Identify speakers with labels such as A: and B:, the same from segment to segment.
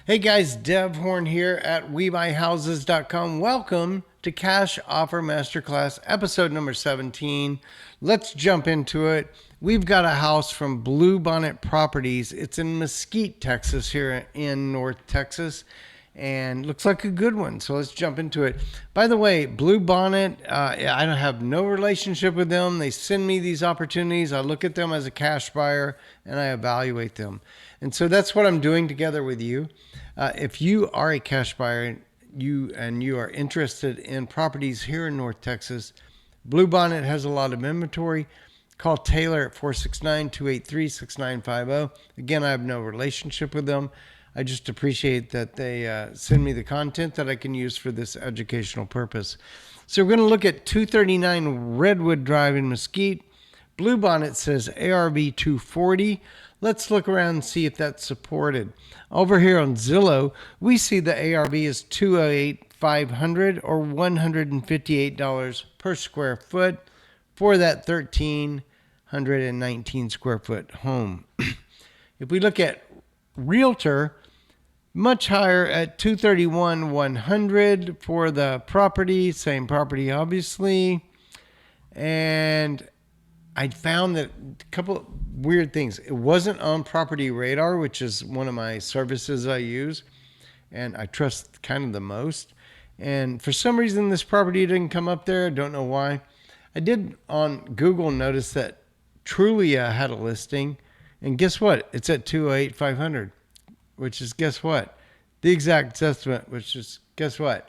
A: Hey guys, Dev Horn here at WeBuyHouses.com. Welcome to Cash Offer Masterclass, episode number 17. Let's jump into it. We've got a house from Bluebonnet Properties. It's in Mesquite, Texas, here in North Texas, and looks like a good one. So let's jump into it. By the way, Bluebonnet, I don't have no relationship with them. They send me these opportunities. I look at them as a cash buyer and I evaluate them. And so that's what I'm doing together with you. If you are a cash buyer, you are interested in properties here in North Texas, Bluebonnet has a lot of inventory. Call Taylor at 469-283-6950. Again, I have no relationship with them. I just appreciate that they send me the content that I can use for this educational purpose. So we're going to look at 239 Redwood Drive in Mesquite. Bluebonnet says ARV 240. Let's look around and see if that's supported. Over here on Zillow, we see the ARV is $208,500 or $158 per square foot for that 1,319 square foot home. If we look at Realtor, much higher at $231,100 for the property, same property obviously. And I found that a couple of weird things. It wasn't on Property Radar, which is one of my services I use and I trust kind of the most. And for some reason, this property didn't come up there. I don't know why. I did on Google notice that Trulia had a listing. And guess what? It's at $208,500, which is, guess what? The exact estimate, which is, guess what?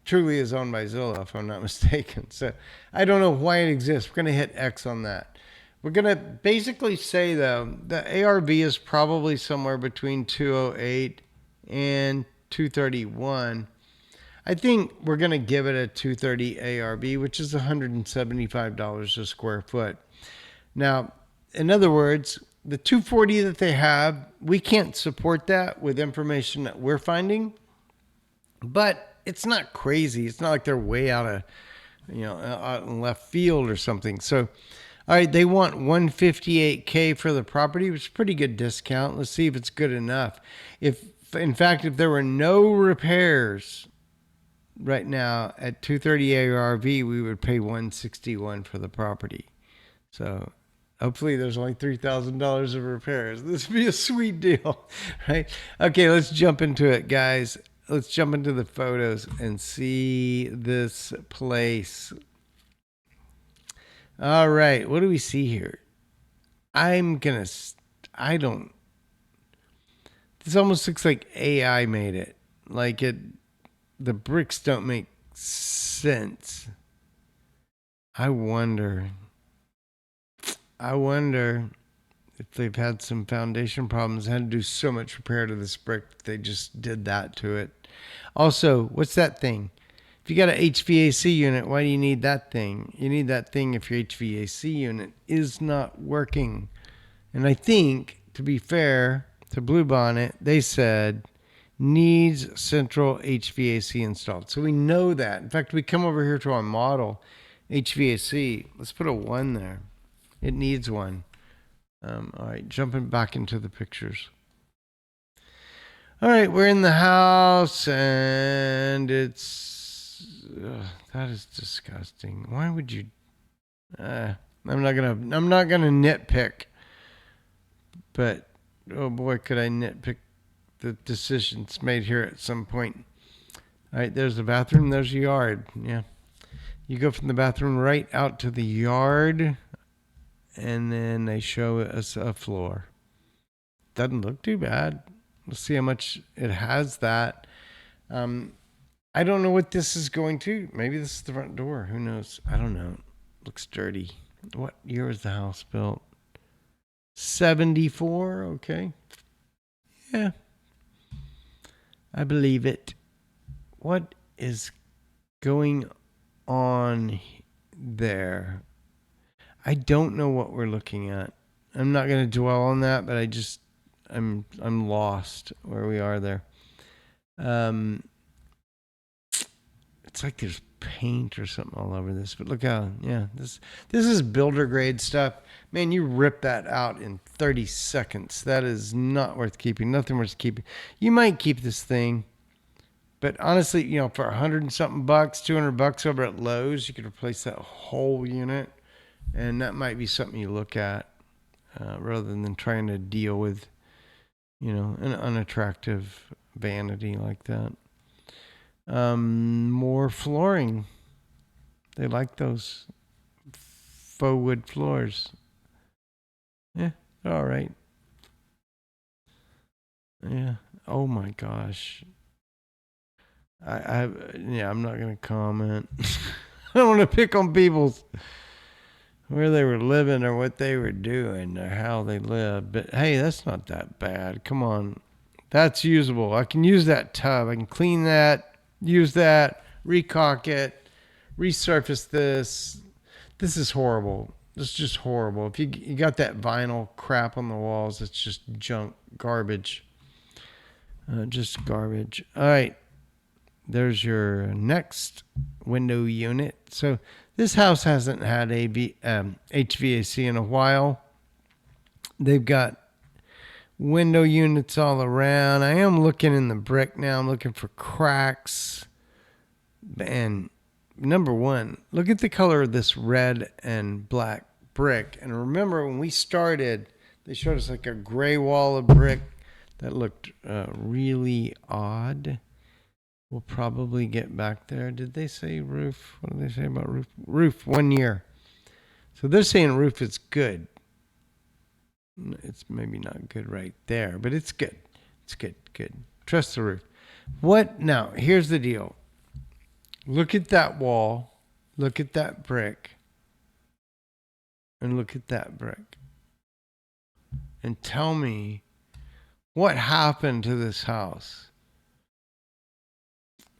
A: Truly is owned by Zillow, if I'm not mistaken. So I don't know why it exists. We're going to hit X on that. We're going to basically say, though, the ARV is probably somewhere between 208 and 231. I think we're going to give it a 230 ARV, which is $175 a square foot. Now, in other words, the 240 that they have, we can't support that with information that we're finding, but it's not crazy. It's not like they're way out in left field or something. So, all right, they want $158K for the property, which is a pretty good discount. Let's see if it's good enough. If there were no repairs right now at 230 ARV, we would pay $161 for the property. So hopefully there's only $3,000 of repairs. This would be a sweet deal, right? Okay, let's jump into it, guys. Let's jump into the photos and see this place. All right, what do we see here? This almost looks like AI made it. The bricks don't make sense. I wonder if they've had some foundation problems, had to do so much repair to this brick, they just did that to it. Also, what's that thing? If you got an HVAC unit, why do you need that thing? You need that thing if your HVAC unit is not working. And I think, to be fair to Bluebonnet, they said needs central HVAC installed. So we know that. In fact, we come over here to our model HVAC. Let's put a 1 there. It needs one. All right, jumping back into the pictures. All right, we're in the house, and that is disgusting. Why would you? I'm not gonna nitpick, but oh boy, could I nitpick the decisions made here at some point. All right, there's the bathroom. There's the yard. Yeah, you go from the bathroom right out to the yard. And then they show us a floor. Doesn't look too bad. Let's see how much it has that. I don't know what this is going to. Maybe this is the front door. Who knows? I don't know. Looks dirty. What year was the house built? 74. Okay. Yeah. I believe it. What is going on there? I don't know what we're looking at. I'm not going to dwell on that, but I'm lost where we are there. It's like there's paint or something all over this. But look how, yeah, this is builder grade stuff. Man, you rip that out in 30 seconds. That is not worth keeping. Nothing worth keeping. You might keep this thing, but honestly, for 100 and something bucks, $200 over at Lowe's, you could replace that whole unit. And that might be something you look at rather than trying to deal with, an unattractive vanity like that. More flooring. They like those faux wood floors. Yeah, all right. Yeah. Oh my gosh. I'm not gonna comment. I don't want to pick on people's where they were living or what they were doing or how they lived. But hey, that's not that bad. Come on. That's usable. I can use that tub. I can clean that, use that, recaulk it, resurface this. This is horrible. This is just horrible. If you got that vinyl crap on the walls, it's just junk, garbage. Just garbage. All right. There's your next window unit. So this house hasn't had HVAC in a while. They've got window units all around. I am looking in the brick now. I'm looking for cracks. And number one, look at the color of this red and black brick. And remember when we started, they showed us like a gray wall of brick that looked really odd. We'll probably get back there. Did they say roof? What did they say about roof? Roof 1 year. So they're saying roof is good. It's maybe not good right there, but it's good. It's good. Trust the roof. What? Now, here's the deal. Look at that wall. Look at that brick. And look at that brick. And tell me what happened to this house.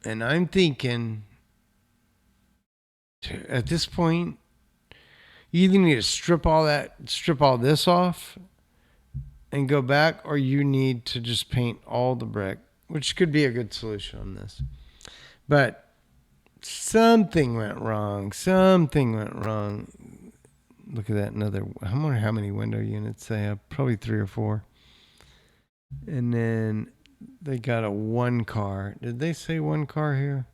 A: And I'm thinking, at this point, you either need to strip all this off and go back, or you need to just paint all the brick, which could be a good solution on this. But something went wrong. Look at that. I wonder how many window units they have. Probably 3 or 4. And then they got a 1 car. Did they say 1 car here?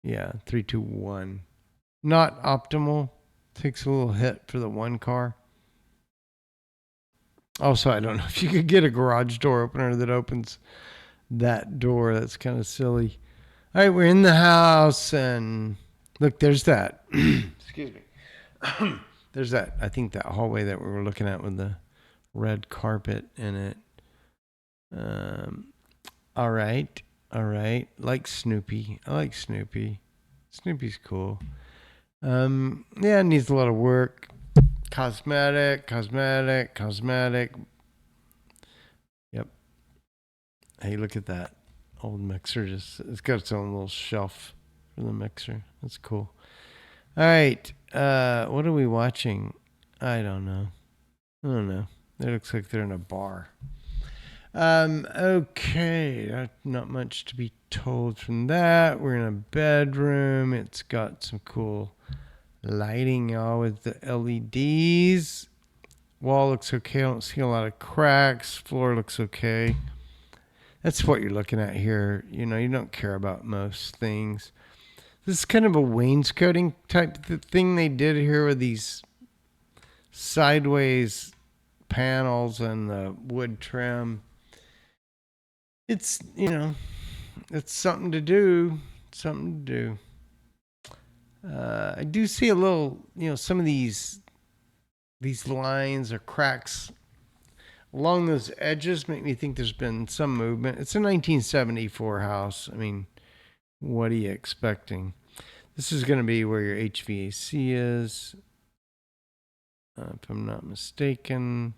A: Yeah, 321. Not optimal. Takes a little hit for the 1 car. Also, I don't know if you could get a garage door opener that opens that door. That's kind of silly. All right, we're in the house, and look, there's that. Excuse me. There's that. I think that hallway that we were looking at with the red carpet in it. All right. Like Snoopy. I like Snoopy. Snoopy's cool. Yeah, it needs a lot of work. Cosmetic. Yep. Hey, look at that old mixer. It's got its own little shelf for the mixer. That's cool. All right. What are we watching? I don't know. It looks like they're in a bar. Okay. Not much to be told from that. We're in a bedroom. It's got some cool lighting, y'all, with the LEDs. Wall looks okay. I don't see a lot of cracks. Floor looks okay. That's what you're looking at here. You don't care about most things. This is kind of a wainscoting type thing they did here with these sideways panels and the wood trim. It's, it's something to do. I do see a little, some of these lines or cracks along those edges make me think there's been some movement. It's a 1974 house. I mean, what are you expecting? This is going to be where your HVAC is, if I'm not mistaken.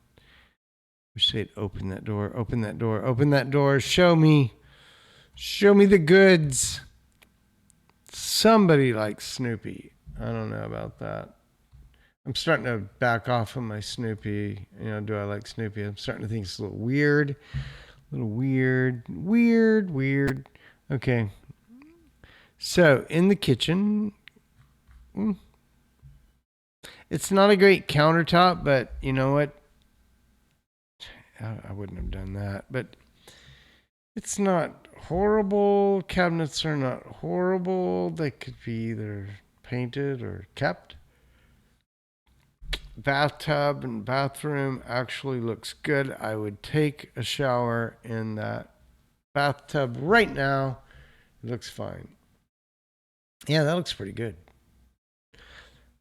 A: We say open that door. Show me the goods. Somebody likes Snoopy. I don't know about that. I'm starting to back off of my Snoopy. Do I like Snoopy? I'm starting to think it's a little weird. Weird. Okay. So in the kitchen, it's not a great countertop, but you know what? I wouldn't have done that, but it's not horrible. Cabinets are not horrible. They could be either painted or kept. Bathtub and bathroom actually looks good. I would take a shower in that bathtub right now. It looks fine. Yeah, that looks pretty good.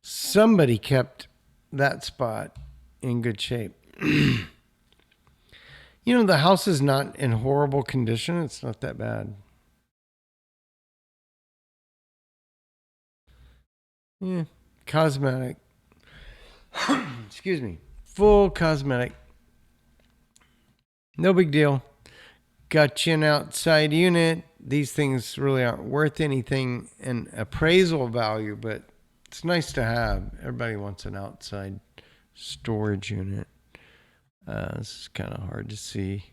A: Somebody kept that spot in good shape. The house is not in horrible condition. It's not that bad. Yeah, cosmetic. Excuse me. Full cosmetic. No big deal. Got you an outside unit. These things really aren't worth anything in appraisal value, but it's nice to have. Everybody wants an outside storage unit. This is kind of hard to see.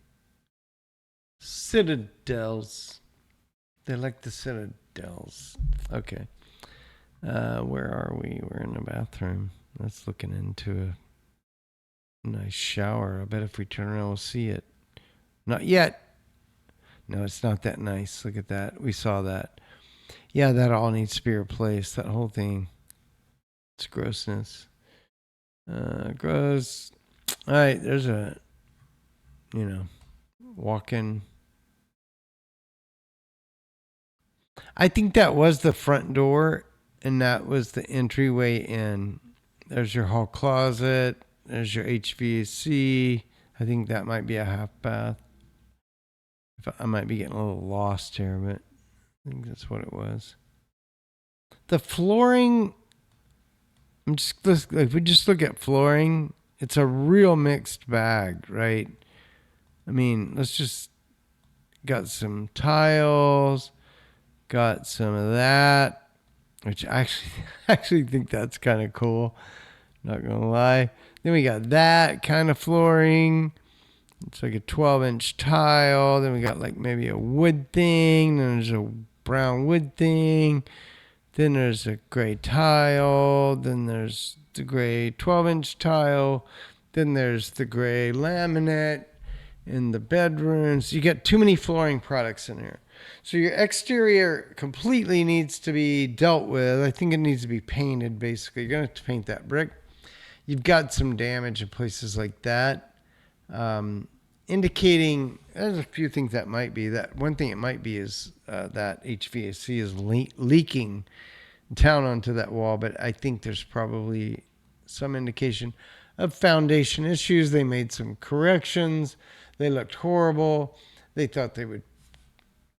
A: Citadels. They like the citadels. Okay. Where are we? We're in the bathroom. That's looking into a nice shower. I bet if we turn around, we'll see it. Not yet. No, it's not that nice. Look at that. We saw that. Yeah, that all needs to be replaced. That whole thing. It's grossness. Gross. All right, there's a, walk-in. I think that was the front door, and that was the entryway in. There's your hall closet. There's your HVAC. I think that might be a half bath. I might be getting a little lost here, but I think that's what it was. The flooring, if we just look at flooring, it's a real mixed bag, right? I mean, got some tiles, got some of that, which I actually think that's kind of cool. Not gonna lie. Then we got that kind of flooring. It's like a 12-inch tile. Then we got like maybe a wood thing. Then there's a brown wood thing. Then there's a gray tile. Then there's the gray 12-inch tile. Then there's the gray laminate in the bedrooms. You get too many flooring products in here. So your exterior completely needs to be dealt with. I think it needs to be painted, basically. You're going to have to paint that brick. You've got some damage in places like that. Indicating there's a few things that might be. That one thing it might be is that HVAC is leaking down onto that wall, but I think there's probably some indication of foundation issues. They made some corrections. They looked horrible. They thought they would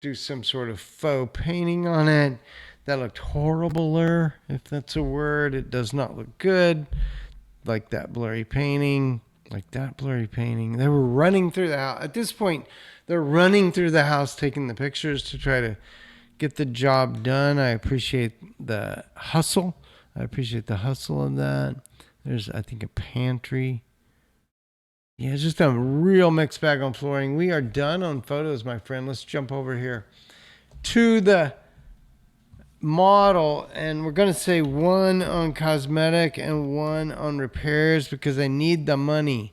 A: do some sort of faux painting on it. That looked horribler, if that's a word. It does not look good. Like that blurry painting. They were running through the house. At this point, they're running through the house, taking the pictures to try to get the job done. I appreciate the hustle. of that. There's, I think, a pantry. Yeah, it's just a real mixed bag on flooring. We are done on photos, my friend. Let's jump over here to the model, and we're going to say one on cosmetic and one on repairs because I need the money.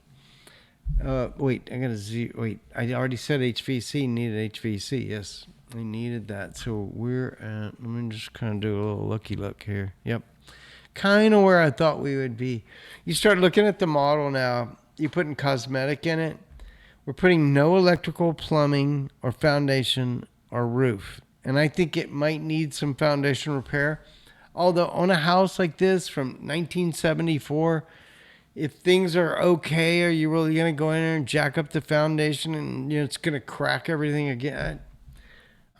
A: Wait, I already said HVC needed HVC. Yes, we needed that. So we're at, let me just kind of do a little looky look here. Yep. Kind of where I thought we would be. You start looking at the model now, you putting cosmetic in it. We're putting no electrical, plumbing, or foundation or roof. And I think it might need some foundation repair. Although on a house like this from 1974, if things are okay, are you really going to go in there and jack up the foundation and it's going to crack everything again?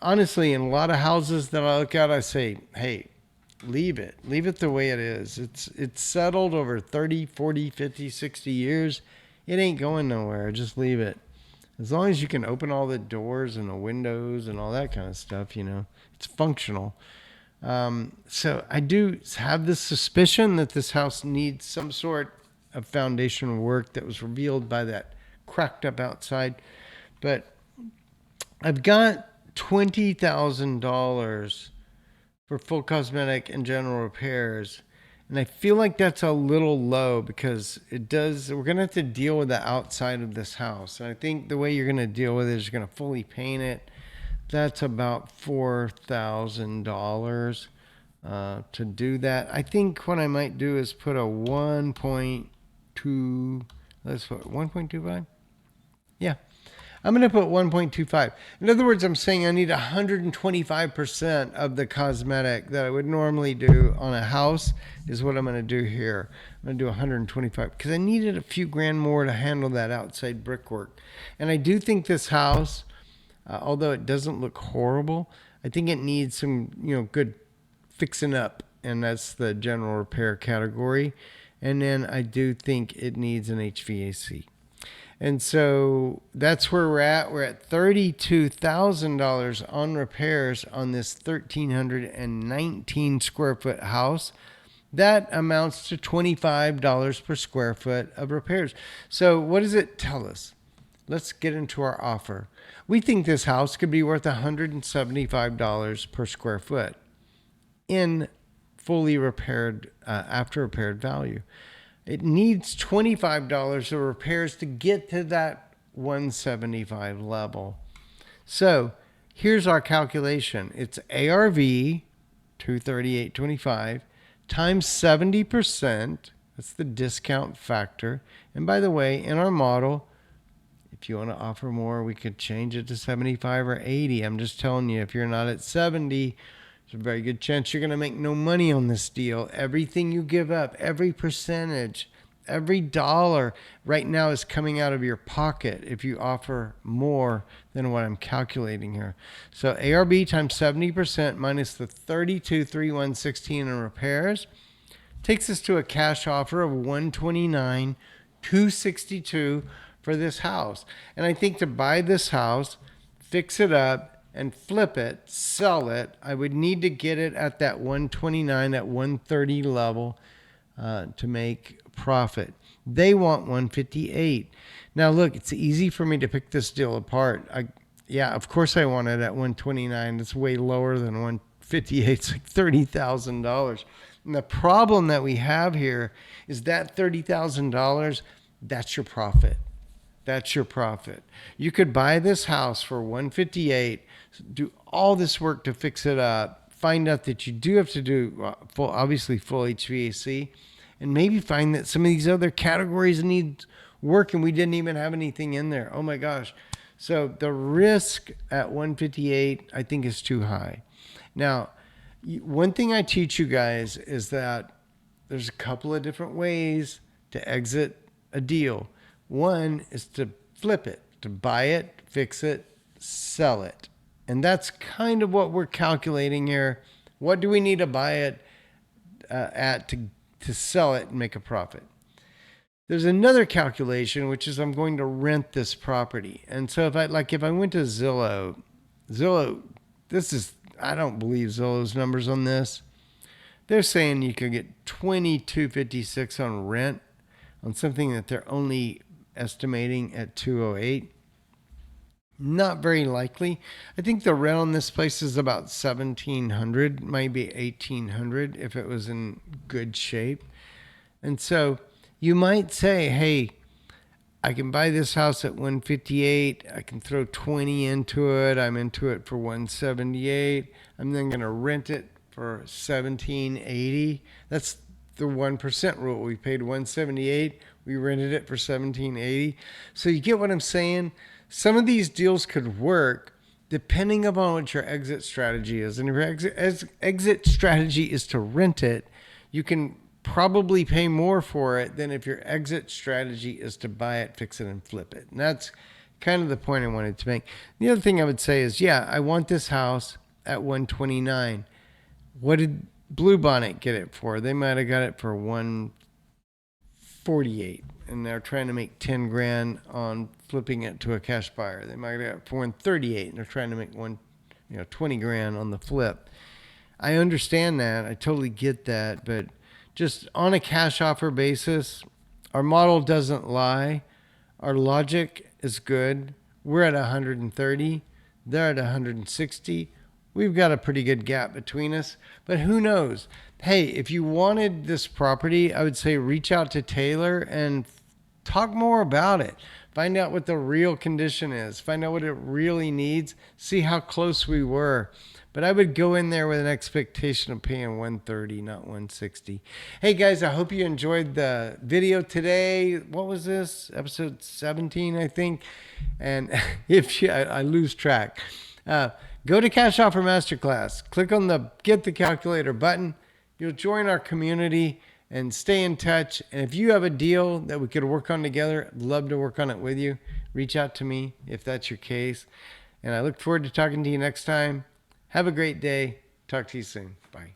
A: Honestly, in a lot of houses that I look at, I say, hey, leave it. Leave it the way it is. It's settled over 30, 40, 50, 60 years. It ain't going nowhere. Just leave it. As long as you can open all the doors and the windows and all that kind of stuff, it's functional. So I do have this suspicion that this house needs some sort of foundation work that was revealed by that cracked up outside. But I've got $20,000 for full cosmetic and general repairs. And I feel like that's a little low because we're going to have to deal with the outside of this house. And I think the way you're going to deal with it is you're going to fully paint it. That's about $4,000 to do that. I think what I might do is put a 1.2, let's put 1.25. Yeah, I'm going to put 1.25. In other words, I'm saying I need 125% of the cosmetic that I would normally do on a house is what I'm going to do here. I'm going to do 125 because I needed a few grand more to handle that outside brickwork. And I do think this house, although it doesn't look horrible, I think it needs some, good fixing up. And that's the general repair category. And then I do think it needs an HVAC. And so that's where we're at. We're at $32,000 on repairs on this 1,319 square foot house. That amounts to $25 per square foot of repairs. So what does it tell us? Let's get into our offer. We think this house could be worth $175 per square foot in fully repaired, after repaired value. It needs $25 of repairs to get to that 175 level. So here's our calculation. It's ARV, 238.25, times 70%. That's the discount factor. And by the way, in our model, if you want to offer more, we could change it to 75 or 80. I'm just telling you, if you're not at 70, there's a very good chance you're going to make no money on this deal. Everything you give up, every percentage, every dollar right now is coming out of your pocket if you offer more than what I'm calculating here. So ARB times 70% minus the $32,316 in repairs takes us to a cash offer of $129,262 for this house. And I think to buy this house, fix it up, and flip it, sell it, I would need to get it at that 129, at 130 level to make profit. They want 158. Now look, it's easy for me to pick this deal apart. Of course I want it at 129. It's way lower than 158. It's like $30,000. And the problem that we have here is that $30,000, that's your profit. That's your profit. You could buy this house for 158, do all this work to fix it up, find out that you do have to do obviously full HVAC, and maybe find that some of these other categories need work and we didn't even have anything in there. Oh my gosh. So the risk at 158, I think, is too high. Now, one thing I teach you guys is that there's a couple of different ways to exit a deal. One is to flip it, to buy it, fix it, sell it. And that's kind of what we're calculating here. What do we need to buy it at to sell it and make a profit? There's another calculation, which is I'm going to rent this property. And so if I went to Zillow, I don't believe Zillow's numbers on this. They're saying you could get $22.56 on rent on something that they're only estimating at $208. Not very likely. I think the rent on this place is about $1,700, maybe $1,800 if it was in good shape. And so you might say, hey, I can buy this house at 158. I can throw 20 into it. I'm into it for 178. I'm then going to rent it for 1780. That's the 1% rule. We paid 178. We rented it for 1780. So you get what I'm saying? Some of these deals could work depending upon what your exit strategy is. And if your exit strategy is to rent it, you can probably pay more for it than if your exit strategy is to buy it, fix it, and flip it. And that's kind of the point I wanted to make. The other thing I would say is, I want this house at 129. What did Bluebonnet get it for? They might have got it for 148, and they're trying to make 10 grand on flipping it to a cash buyer. They might have got it for 138, and they're trying to make 20 grand on the flip. I understand that. I totally get that, but just on a cash offer basis, our model doesn't lie. Our logic is good. We're at 130. They're at 160. we've got a pretty good gap between us, but who knows? Hey, if you wanted this property, I would say reach out to Taylor and talk more about it. Find out what the real condition is. Find out what it really needs. See how close we were. But I would go in there with an expectation of paying 130, not 160. Hey guys, I hope you enjoyed the video today. What was this? Episode 17, I think. And if you, I lose track. Go to Cash Offer Masterclass. Click on the Get the Calculator button. You'll join our community and stay in touch. And if you have a deal that we could work on together, I'd love to work on it with you. Reach out to me if that's your case. And I look forward to talking to you next time. Have a great day. Talk to you soon. Bye.